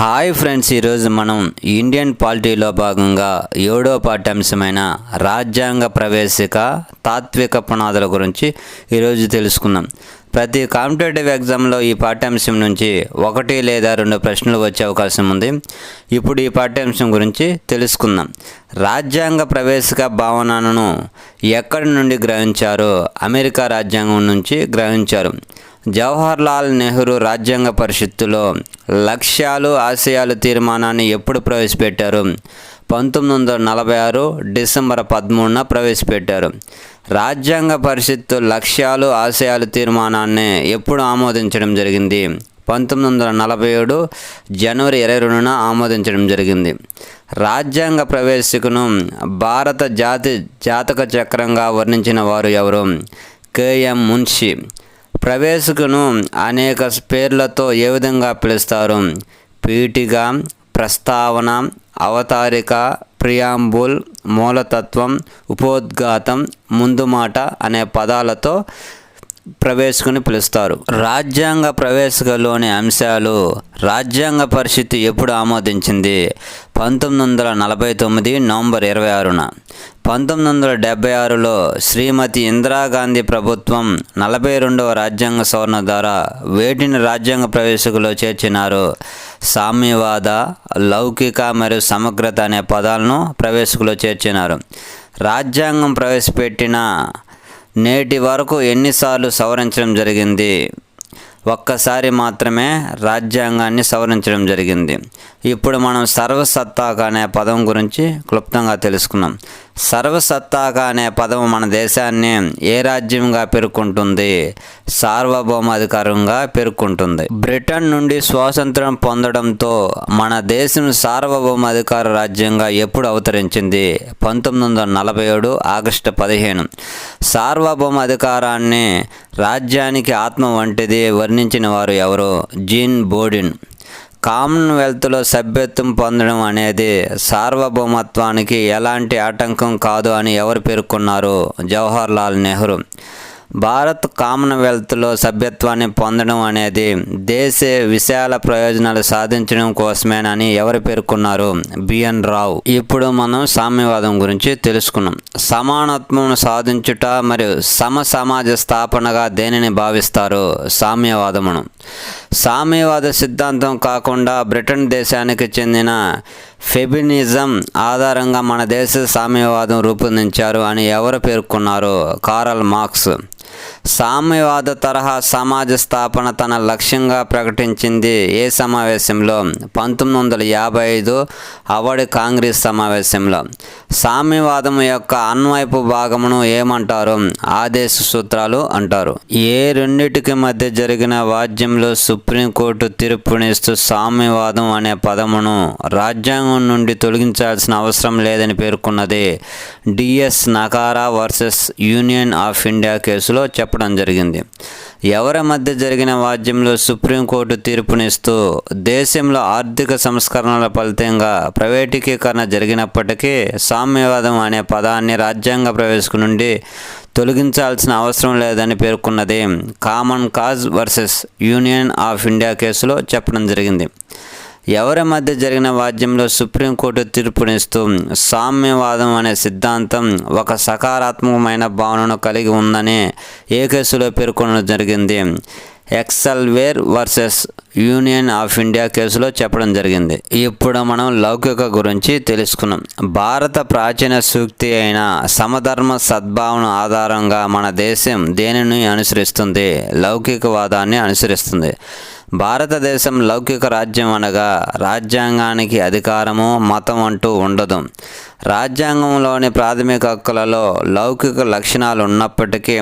Hi friends, ఈరోజు మనం Indian పాలిటీలో భాగంగా 7వ పాఠ్యాంశమైన రాజ్యాంగ ప్రవేశిక తాత్విక పునాదుల గురించి ఈరోజు తెలుసుకుందాం. ప్రతి కాంపిటేటివ్ ఎగ్జామ్లో ఈ పాఠ్యాంశం నుంచి 1 లేదా 2 ప్రశ్నలు వచ్చే అవకాశం ఉంది. ఇప్పుడు ఈ పాఠ్యాంశం గురించి తెలుసుకుందాం. రాజ్యాంగ ప్రవేశిక భావనను ఎక్కడి నుండి గ్రహించారు? అమెరికా రాజ్యాంగం నుంచి గ్రహించారు. జవహర్లాల్ నెహ్రూ రాజ్యాంగ పరిషత్తులో లక్ష్యాలు ఆశయాలు తీర్మానాన్ని ఎప్పుడు ప్రవేశపెట్టారు? 1946 డిసెంబర్ 13న ప్రవేశపెట్టారు. రాజ్యాంగ పరిషత్తు లక్ష్యాలు ఆశయాలు తీర్మానాన్ని ఎప్పుడు ఆమోదించడం జరిగింది? 1947 జనవరి 22న ఆమోదించడం జరిగింది. రాజ్యాంగ ప్రవేశికను భారత జాతక చక్రంగా వర్ణించిన వారు ఎవరు? కెఎం మున్షి. ప్రవేశికను అనేక పేర్లతో ఏ విధంగా పిలుస్తారు? పీఠిక, ప్రస్తావన, అవతారిక, ప్రియాంబుల్, మూలతత్వం, ఉపోద్ఘాతం, ముందు మాట అనే పదాలతో ప్రవేశికను పిలుస్తారు. రాజ్యాంగ ప్రవేశికలోని అంశాలు రాజ్యాంగ పరిషత్ ఎప్పుడు ఆమోదించింది? 1949 నవంబర్ 26న. 1976లో శ్రీమతి ఇందిరాగాంధీ ప్రభుత్వం 42వ రాజ్యాంగ సవరణ ద్వారా వేటిని రాజ్యాంగ ప్రవేశికలో చేర్చినారు? సామ్యవాద, లౌకిక మరియు సమగ్రత అనే పదాలను ప్రవేశికలో చేర్చినారు. రాజ్యాంగం ప్రవేశపెట్టిన నేటి వరకు ఎన్నిసార్లు సవరించడం జరిగింది? ఒక్కసారి మాత్రమే రాజ్యాంగాన్ని సవరించడం జరిగింది. ఇప్పుడు మనం సర్వసత్తాక అనే పదం గురించి క్లుప్తంగా తెలుసుకున్నాం. సర్వసత్తాక అనే పదం మన దేశాన్ని ఏ రాజ్యంగా పేర్కొంటుంది? సార్వభౌమాధికారంగా పేర్కొంటుంది. బ్రిటన్ నుండి స్వాతంత్రం పొందడంతో మన దేశం సార్వభౌమాధికార రాజ్యంగా ఎప్పుడు అవతరించింది? 1947 ఆగస్టు 15. సార్వభౌమాధికారాన్ని రాజ్యానికి ఆత్మ వంటిది వర్ణించిన వారు ఎవరు? జీన్ బోడిన్. కామన్వెల్త్లో సభ్యత్వం పొందడం అనేది సార్వభౌమత్వానికి ఎలాంటి ఆటంకం కాదు అని ఎవరు పేర్కొన్నారు? జవహర్లాల్ నెహ్రూ. భారత్ కామన్వెల్త్లో సభ్యత్వాన్ని పొందడం అనేది దేశ విశాల ప్రయోజనాలు సాధించడం కోసమేనని ఎవరు పేర్కొన్నారు? బిఎన్ రావు. ఇప్పుడు మనం సామ్యవాదం గురించి తెలుసుకున్నాం. సమానత్వం సాధించుట మరియు సమాజ స్థాపనగా దేనిని భావిస్తారు? సామ్యవాదమును. సామ్యవాద సిద్ధాంతం కాకుండా బ్రిటన్ దేశానికి చెందిన ఫెమినిజం ఆధారంగా మన దేశ సామ్యవాదం రూపొందించారు అని ఎవరు పేర్కొన్నారు? Karl Marx. సామ్యవాద తరహా సమాజ స్థాపన తన లక్ష్యంగా ప్రకటించింది ఏ సమావేశంలో? 1955 అవార్డు కాంగ్రెస్ సమావేశంలో. సామ్యవాదం యొక్క అన్వయపు భాగమును ఏమంటారు? ఆదేశ సూత్రాలు అంటారు. ఏ రెండిటికి మధ్య జరిగిన వాద్యంలో సుప్రీంకోర్టు తీర్పునిస్తూ సామ్యవాదం అనే పదమును రాజ్యాంగం నుండి తొలగించాల్సిన అవసరం లేదని పేర్కొన్నది? D S Nakara versus Union of India కేసులో చెప్పడం జరిగింది. ఎవరి మధ్య జరిగిన వాద్యంలో సుప్రీంకోర్టు తీర్పునిస్తూ దేశంలో ఆర్థిక సంస్కరణల ఫలితంగా ప్రైవేటీకరణ జరిగినప్పటికీ సామ్యవాదం అనే పదాన్ని రాజ్యాంగ ప్రవేశిక నుండి తొలగించాల్సిన అవసరం లేదని పేర్కొన్నది? Common cause versus Union of India కేసులో చెప్పడం జరిగింది. ఎవరి మధ్య జరిగిన వాద్యంలో సుప్రీంకోర్టు తీర్పునిస్తూ సామ్యవాదం అనే సిద్ధాంతం ఒక సకారాత్మకమైన భావనను కలిగి ఉందని ఏ కేసులో పేర్కొనడం జరిగింది? ఎక్సెల్వేర్ వర్సెస్ యూనియన్ ఆఫ్ ఇండియా కేసులో చెప్పడం జరిగింది. ఇప్పుడు మనం లౌకిక గురించి తెలుసుకున్నాం. భారత ప్రాచీన సూక్తి అయిన సమధర్మ సద్భావన ఆధారంగా మన దేశం దేనిని అనుసరిస్తుంది? లౌకికవాదాన్ని అనుసరిస్తుంది. భారతదేశం లౌకిక రాజ్యం అనగా రాజ్యాంగానికి అధికారము మతం అంటూ ఉండదు. రాజ్యాంగంలోని ప్రాథమిక హక్కులలో లౌకిక లక్షణాలు ఉన్నప్పటికీ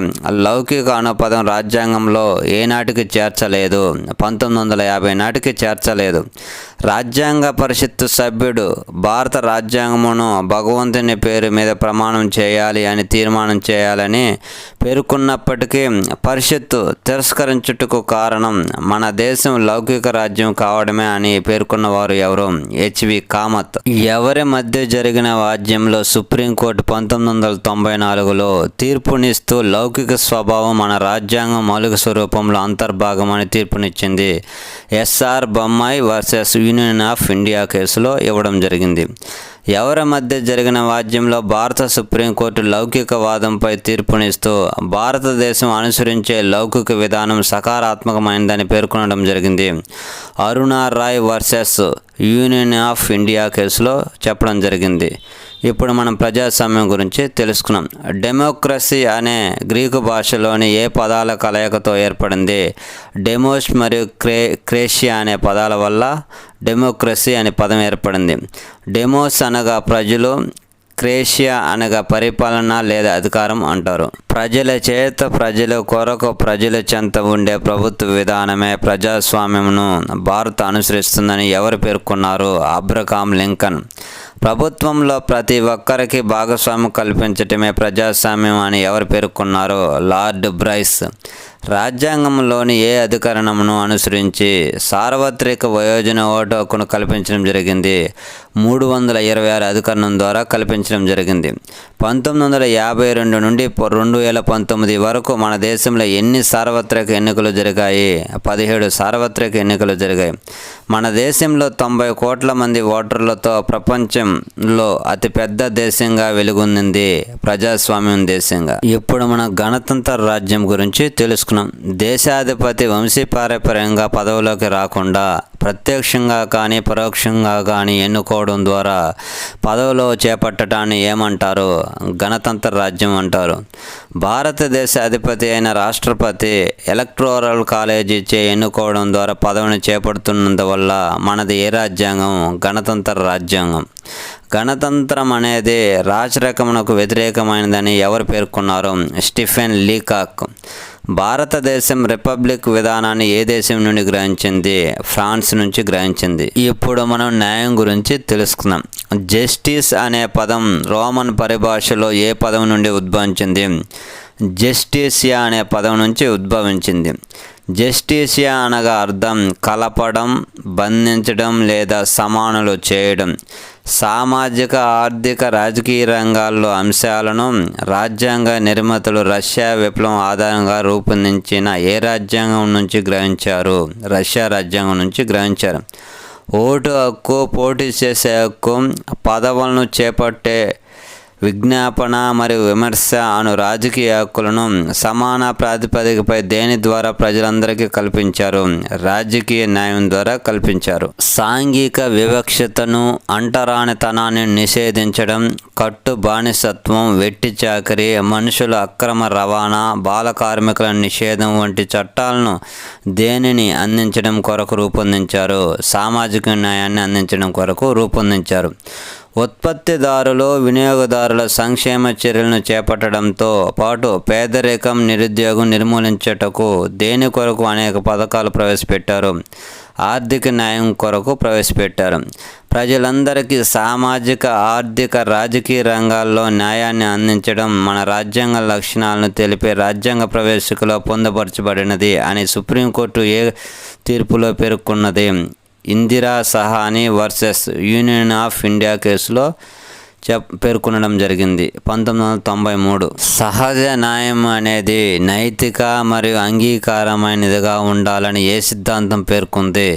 లౌకిక అనే పదం రాజ్యాంగంలో ఏనాటికి చేర్చలేదు. 1950 నాటికి చేర్చలేదు. రాజ్యాంగ పరిషత్తు సభ్యుడు భారత రాజ్యాంగమును భగవంతుని పేరు మీద ప్రమాణం చేయాలి అని తీర్మానం చేయాలని పేర్కొన్నప్పటికీ పరిషత్తు తిరస్కరించుటకు కారణం మన దేశ దేశం లౌకిక రాజ్యం కావడమే అని పేర్కొన్నవారు ఎవరు? హెచ్వి కామత్. ఎవరి మధ్య జరిగిన వాద్యంలో సుప్రీంకోర్టు 1994లో తీర్పునిస్తూ లౌకిక స్వభావం మన రాజ్యాంగం మౌలిక స్వరూపంలో అంతర్భాగమని తీర్పునిచ్చింది. SR Bommai versus Union of India కేసులో ఇవ్వడం జరిగింది. ఎవరి మధ్య జరిగిన వాద్యంలో భారత సుప్రీంకోర్టు లౌకిక వాదంపై తీర్పునిస్తూ భారతదేశం అనుసరించే లౌకిక విధానం సకారాత్మకమైనదని పేర్కొనడం జరిగింది. Aruna Roy versus Union of India కేసులో చెప్పడం జరిగింది. ఇప్పుడు మనం ప్రజాస్వామ్యం గురించి తెలుసుకున్నాం. డెమోక్రసీ అనే గ్రీకు భాషలోని ఏ పదాల కలయికతో ఏర్పడింది? డెమోస్ మరియు క్రేషియా అనే పదాల వల్ల డెమోక్రసీ అనే పదం ఏర్పడింది. డెమోస్ అనగా ప్రజలు, క్రేషియా అనగా పరిపాలన లేదా అధికారం అంటారు. ప్రజల చేత ప్రజల కొరకు ప్రజల చెంత ఉండే ప్రభుత్వ విధానమే ప్రజాస్వామ్యంను భారత్ అనుసరిస్తుందని ఎవరు పేర్కొన్నారు? Abraham Lincoln. ప్రభుత్వంలో ప్రతి ఒక్కరికి భాగస్వామ్యం కల్పించటమే ప్రజాస్వామ్యం అని ఎవరు పేర్కొన్నారు? Lord Bryce. రాజ్యాంగంలోని ఏ అధికరణమును అనుసరించి సార్వత్రిక వయోజన ఓటు హక్కును కల్పించడం జరిగింది? 326 అధికరణం ద్వారా కల్పించడం జరిగింది. 1952 నుండి 2019 వరకు మన దేశంలో ఎన్ని సార్వత్రిక ఎన్నికలు జరిగాయి? 17 సార్వత్రిక ఎన్నికలు జరిగాయి. మన దేశంలో 90 కోట్ల మంది ఓటర్లతో ప్రపంచంలో అతిపెద్ద దేశంగా వెలుగొందింది ప్రజాస్వామ్యం దేశంగా. ఇప్పుడు మన గణతంత్ర రాజ్యం గురించి తెలుసుకున్నాం. దేశాధిపతి వంశపారంపర్యంగా పదవిలోకి రాకుండా ప్రత్యక్షంగా కానీ పరోక్షంగా కానీ ఎన్నుకోవడం ద్వారా పదవిలో చేపట్టడాన్ని ఏమంటారు? గణతంత్ర రాజ్యం అంటారు. భారతదేశ అధిపతి అయిన రాష్ట్రపతి ఎలక్టోరల్ కాలేజీచే ఎన్నుకోవడం ద్వారా పదవిని చేపడుతున్నందువల్ల మనది ఏ రాజ్యాంగం? గణతంత్ర రాజ్యాంగం. గణతంత్రం అనేది రాచరికమునకు వ్యతిరేకమైనదని ఎవరు పేర్కొన్నారు? Stephen Leacock. భారతదేశం రిపబ్లిక్ విధానాన్ని ఏ దేశం నుండి గ్రహించింది? ఫ్రాన్స్ నుంచి గ్రహించింది. ఇప్పుడు మనం న్యాయం గురించి తెలుసుకుందాం. జస్టిస్ అనే పదం రోమన్ పరిభాషలో ఏ పదం నుండి ఉద్భవించింది? జస్టిసియా అనే పదం నుంచి ఉద్భవించింది. జస్టిసియా అనగా అర్థం కలపడం, బంధించడం లేదా సమానులు చేయడం. సామాజిక, ఆర్థిక, రాజకీయ రంగాల్లో అంశాలను రాజ్యాంగ నిర్మాతలు రష్యా విప్లవం ఆధారంగా రూపొందించిన ఏ రాజ్యాంగం నుంచి గ్రహించారు? రష్యా రాజ్యాంగం నుంచి గ్రహించారు. ఓటు హక్కు, పోటీ చేసే హక్కు, పదవులను చేపట్టే విజ్ఞాపన మరియు విమర్శ అను రాజకీయ హక్కులను సమాన ప్రాతిపదికపై దేని ద్వారా ప్రజలందరికీ కల్పించారు? రాజకీయ న్యాయం ద్వారా కల్పించారు. సాంఘిక వివక్షతను, అంటరానితనాన్ని నిషేధించడం, కట్టు బానిసత్వం, వెట్టి చాకరీ, మనుషుల అక్రమ రవాణా, బాల కార్మికుల నిషేధం వంటి చట్టాలను దేనిని అందించడం కొరకు రూపొందించారు? సామాజిక న్యాయాన్ని అందించడం కొరకు రూపొందించారు. ఉత్పత్తిదారులు, వినియోగదారుల సంక్షేమ చర్యలను చేపట్టడంతో పాటు పేదరికం, నిరుద్యోగం నిర్మూలించుటకు దేని కొరకు అనేక పథకాలు ప్రవేశపెట్టారు? ఆర్థిక న్యాయం కొరకు ప్రవేశపెట్టారు. ప్రజలందరికీ సామాజిక, ఆర్థిక, రాజకీయ రంగాల్లో న్యాయాన్ని అందించడం మన రాజ్యాంగ లక్షణాలను తెలిపే రాజ్యాంగ ప్రవేశికలో పొందుపరచబడినది అని సుప్రీంకోర్టు ఏ తీర్పులో పేర్కొన్నది? Indira Sawhney versus Union of India కేసులో పేర్కొనడం జరిగింది 1993. సహజ న్యాయం అనేది నైతిక మరియు అంగీకారమైనదిగా ఉండాలని ఏ సిద్ధాంతం పేర్కొంది?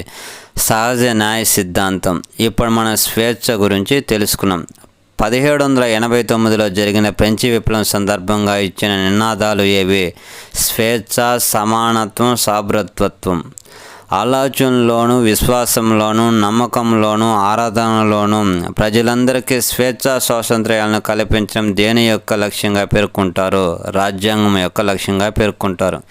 సహజ న్యాయ సిద్ధాంతం. ఇప్పుడు మన స్వేచ్ఛ గురించి తెలుసుకున్నాం. 1789లో జరిగిన ఫ్రెంచి విప్లవం సందర్భంగా ఇచ్చిన నినాదాలు ఏవి? స్వేచ్ఛ, సమానత్వం, సౌభ్రతత్వం. ఆలోచనలోను, విశ్వాసంలోను, నమ్మకంలోను, ఆరాధనలోను ప్రజలందరికీ స్వేచ్ఛ, స్వాతంత్ర్యాలను కల్పించడం దేని యొక్క లక్ష్యంగా పేర్కొంటారు? రాజ్యాంగం యొక్క లక్ష్యంగా పేర్కొంటారు.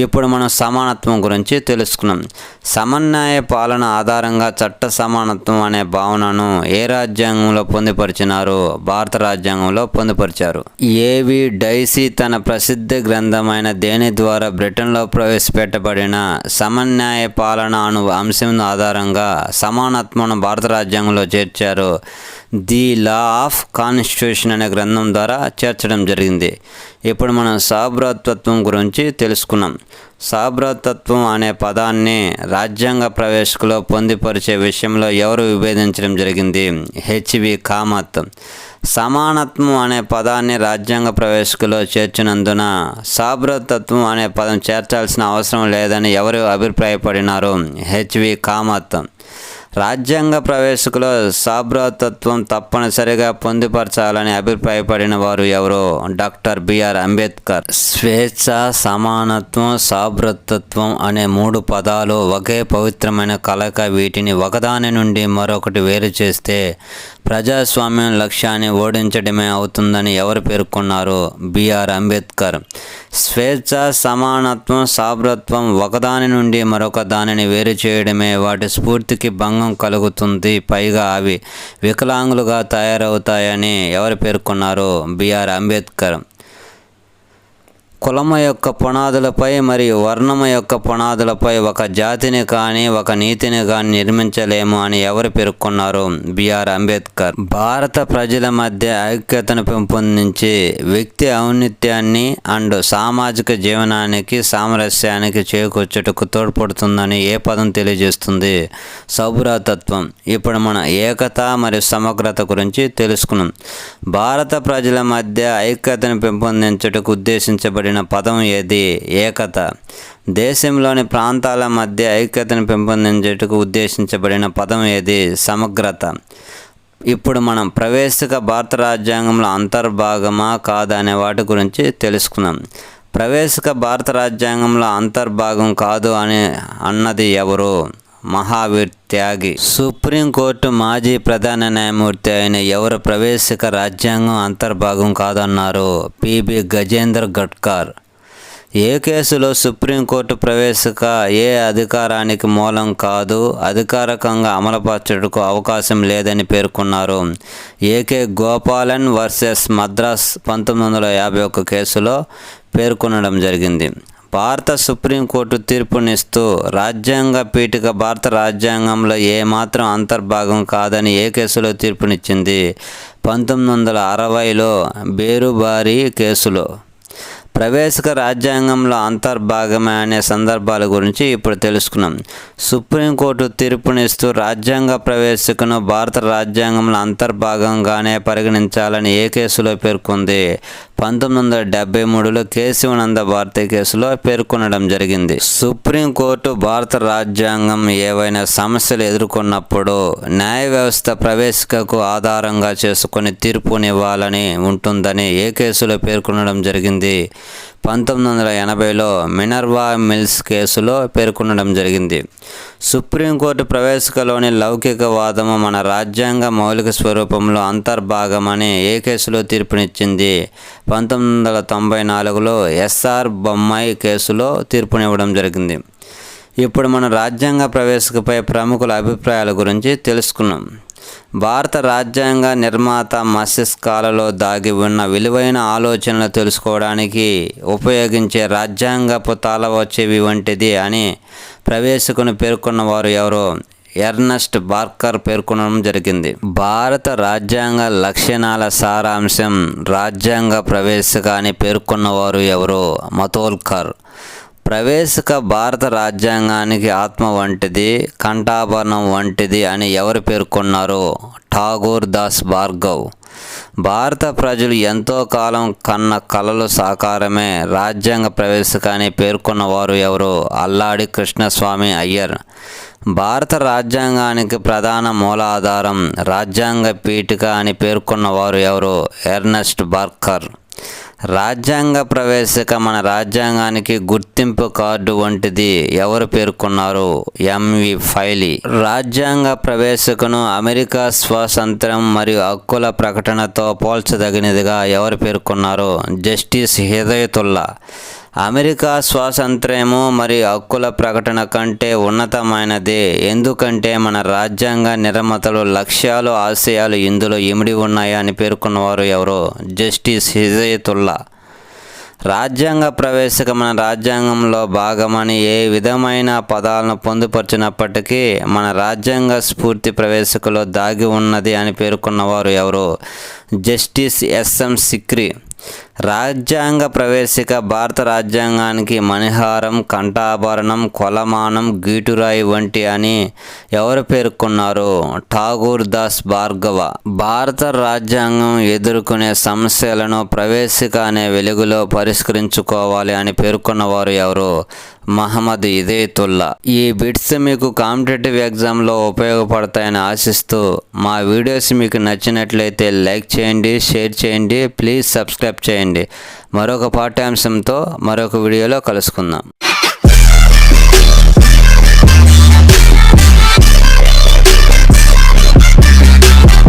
ఇప్పుడు మనం సమానత్వం గురించి తెలుసుకున్నాం. సమన్వయ పాలన ఆధారంగా చట్ట సమానత్వం అనే భావనను ఏ రాజ్యాంగంలో పొందుపరిచినారు? భారత రాజ్యాంగంలో పొందుపరిచారు. ఏవి డైసీ తన ప్రసిద్ధ గ్రంథమైన దేని ద్వారా బ్రిటన్లో ప్రవేశపెట్టబడిన సమన్వయ పాలన అను అంశం ఆధారంగా సమానత్వం భారత రాజ్యాంగంలో చేర్చారు? ది లా ఆఫ్ కాన్స్టిట్యూషన్ అనే గ్రంథం ద్వారా చేర్చడం జరిగింది. ఇప్పుడు మనం సార్వభౌమత్వం గురించి తెలుసుకున్నాం. సార్వభౌమత్వం అనే పదాన్ని రాజ్యాంగ ప్రవేశికలో పొందుపరిచే విషయంలో ఎవరు విభేదించడం జరిగింది? హెచ్వి కామత్. సమానత్వం అనే పదాన్ని రాజ్యాంగ ప్రవేశికలో చేర్చినందున సార్వభౌమత్వం అనే పదం చేర్చాల్సిన అవసరం లేదని ఎవరు అభిప్రాయపడినారు? హెచ్వి కామత్. రాజ్యాంగ ప్రవేశికలో సార్వభౌమత్వం తప్పనిసరిగా పొందుపరచాలని అభిప్రాయపడిన వారు ఎవరు? Doctor B R Ambedkar. స్వేచ్ఛ, సమానత్వం, సార్వభౌమత్వం అనే 3 పదాలు ఒకే పవిత్రమైన కలయిక. వీటిని ఒకదాని నుండి మరొకటి వేరు చేస్తే ప్రజాస్వామ్యం లక్ష్యాన్ని ఓడించడమే అవుతుందని ఎవరు పేర్కొన్నారు? బిఆర్ అంబేద్కర్. స్వేచ్ఛ, సమానత్వం, సార్వభౌమత్వం ఒకదాని నుండి మరొక దానిని వేరు చేయడమే వాటి స్ఫూర్తికి భంగం కలుగుతుంది. పైగా అవి వికలాంగులుగా తయారవుతాయని ఎవరు పేర్కొన్నారు? బిఆర్ అంబేద్కర్. కులము యొక్క పునాదులపై మరియు వర్ణము యొక్క పునాదులపై ఒక జాతిని కానీ ఒక నీతిని కానీ నిర్మించలేము అని ఎవరు పేర్కొన్నారు? బిఆర్ అంబేద్కర్. భారత ప్రజల మధ్య ఐక్యతను పెంపొందించి వ్యక్తి ఔన్నత్యాన్ని అండ్ సామాజిక జీవనానికి సామరస్యానికి చేకూర్చుటకు తోడ్పడుతుందని ఏ పదం తెలియజేస్తుంది? సార్వభౌమత్వం. ఇప్పుడు మన ఏకత మరియు సమగ్రత గురించి తెలుసుకున్నాం. భారత ప్రజల మధ్య ఐక్యతను పెంపొందించుటకు ఉద్దేశించబడిన పదం ఏది? ఏకత. దేశంలోని ప్రాంతాల మధ్య ఐక్యతను పెంపొందించుటకు ఉద్దేశించబడిన పదం ఏది? సమగ్రత. ఇప్పుడు మనం ప్రవేశిక భారత రాజ్యాంగంలో అంతర్భాగమా కాదా అనే వాటి గురించి తెలుసుకున్నాం. ప్రవేశిక భారత రాజ్యాంగంలో అంతర్భాగం కాదు అన్నది ఎవరు? మహావీర్ త్యాగి. సుప్రీంకోర్టు మాజీ ప్రధాన న్యాయమూర్తి అయిన ఎవరు ప్రవేశిక రాజ్యాంగం అంతర్భాగం కాదన్నారు? పిబి గజేంద్ర గడ్కర్. ఏ కేసులో సుప్రీంకోర్టు ప్రవేశిక ఏ అధికారానికి మూలం కాదు, అధికారికంగా అమలుపరచుటకు అవకాశం లేదని పేర్కొన్నారు? ఏకే గోపాలన్ వర్సెస్ మద్రాస్ 1951 కేసులో పేర్కొనడం జరిగింది. భారత సుప్రీంకోర్టు తీర్పునిస్తూ రాజ్యాంగ పీఠిక భారత రాజ్యాంగంలో ఏమాత్రం అంతర్భాగం కాదని ఏ కేసులో తీర్పునిచ్చింది? 1960లో బేరుబారి కేసులో. ప్రవేశిక రాజ్యాంగంలో అంతర్భాగమే అనే సందర్భాల గురించి ఇప్పుడు తెలుసుకున్నాం. సుప్రీంకోర్టు తీర్పునిస్తూ రాజ్యాంగ ప్రవేశికను భారత రాజ్యాంగంలో అంతర్భాగంగానే పరిగణించాలని ఏ కేసులో పేర్కొంది? 1973లో కేశవానంద భారతి కేసులో పేర్కొనడం జరిగింది. సుప్రీంకోర్టు భారత రాజ్యాంగం ఏవైనా సమస్యలు ఎదుర్కొన్నప్పుడు న్యాయ వ్యవస్థ ప్రవేశికకు ఆధారంగా చేసుకుని తీర్పునివ్వాలని ఉంటుందని ఏ కేసులో పేర్కొనడం జరిగింది? 1980లో మినర్వా మిల్స్ కేసులో పేర్కొనడం జరిగింది. సుప్రీంకోర్టు ప్రవేశికలోని లౌకికవాదము మన రాజ్యాంగ మౌలిక స్వరూపంలో అంతర్భాగమని ఏ కేసులో తీర్పునిచ్చింది? 1994లో ఎస్ఆర్ బొమ్మాయి కేసులో తీర్పునివ్వడం జరిగింది. ఇప్పుడు మన రాజ్యాంగ ప్రవేశికపై ప్రముఖుల అభిప్రాయాల గురించి తెలుసుకున్నాం. భారత రాజ్యాంగ నిర్మాత మస్తిష్కాలలో దాగి ఉన్న విలువైన ఆలోచనలు తెలుసుకోవడానికి ఉపయోగించే రాజ్యాంగపు తాళవ చెవి వంటిది అని ప్రవేశికను పేర్కొన్నవారు ఎవరు? ఎర్నస్ట్ బార్కర్ పేర్కొనడం జరిగింది. భారత రాజ్యాంగ లక్షణాల సారాంశం రాజ్యాంగ ప్రవేశిక అని పేర్కొన్నవారు ఎవరు? మతోల్కర్. ప్రవేశిక భారత రాజ్యాంగానికి ఆత్మ వంటిది, కంఠాభరణం వంటిది అని ఎవరు పేర్కొన్నారు? ఠాగూర్ దాస్ భార్గవ్. భారత ప్రజలు ఎంతో కాలం కన్న కలలు సాకారమే రాజ్యాంగ ప్రవేశిక అని పేర్కొన్నవారు ఎవరు? అల్లాడి కృష్ణస్వామి అయ్యర్. భారత రాజ్యాంగానికి ప్రధాన మూలాధారం రాజ్యాంగ పీఠిక అని పేర్కొన్నవారు ఎవరు? Ernest Barker. రాజ్యాంగ ప్రవేశిక మన రాజ్యాంగానికి గుర్తింపు కార్డు వంటిది ఎవరు పేర్కొన్నారు? ఎంవి ఫైలీ. రాజ్యాంగ ప్రవేశికను అమెరికా స్వాతంత్ర్యం మరియు హక్కుల ప్రకటనతో పోల్చదగినదిగా ఎవరు పేర్కొన్నారు? జస్టిస్ హిదాయతుల్లా. అమెరికా స్వాతంత్ర్యము మరియు హక్కుల ప్రకటన కంటే ఉన్నతమైనది, ఎందుకంటే మన రాజ్యాంగ నిర్మాతలు లక్ష్యాలు, ఆశయాలు ఇందులో ఇమిడి ఉన్నాయి అని పేర్కొన్నవారు ఎవరు? జస్టిస్ హిదాయతుల్లా. రాజ్యాంగ ప్రవేశిక మన రాజ్యాంగంలో భాగమని ఏ విధమైన పదాలను పొందుపరిచినప్పటికీ మన రాజ్యాంగ స్ఫూర్తి ప్రవేశికలో దాగి ఉన్నది అని పేర్కొన్నవారు ఎవరు? Justice S M Sikri. రాజ్యాంగ ప్రవేశిక భారత రాజ్యాంగానికి మణిహారం, కంఠాభరణం, కొలమానం, గీటురాయి వంటి అని ఎవరు పేర్కొన్నారు? ఠాగూర్ దాస్ భార్గవ. భారత రాజ్యాంగం ఎదుర్కొనే సమస్యలను ప్రవేశిక అనే వెలుగులో పరిష్కరించుకోవాలి అని పేర్కొన్నవారు ఎవరు? మహమ్మద్ ఇదేతుల్లా. ఈ బిట్స్ మీకు కాంపిటేటివ్ ఎగ్జామ్లో ఉపయోగపడతాయని ఆశిస్తూ మా వీడియోస్ మీకు నచ్చినట్లయితే లైక్ చేయండి, షేర్ చేయండి, ప్లీజ్ సబ్స్క్రైబ్ చేయండి. మరొక పాఠ్యాంశంతో మరొక వీడియోలో కలుసుకుందాం.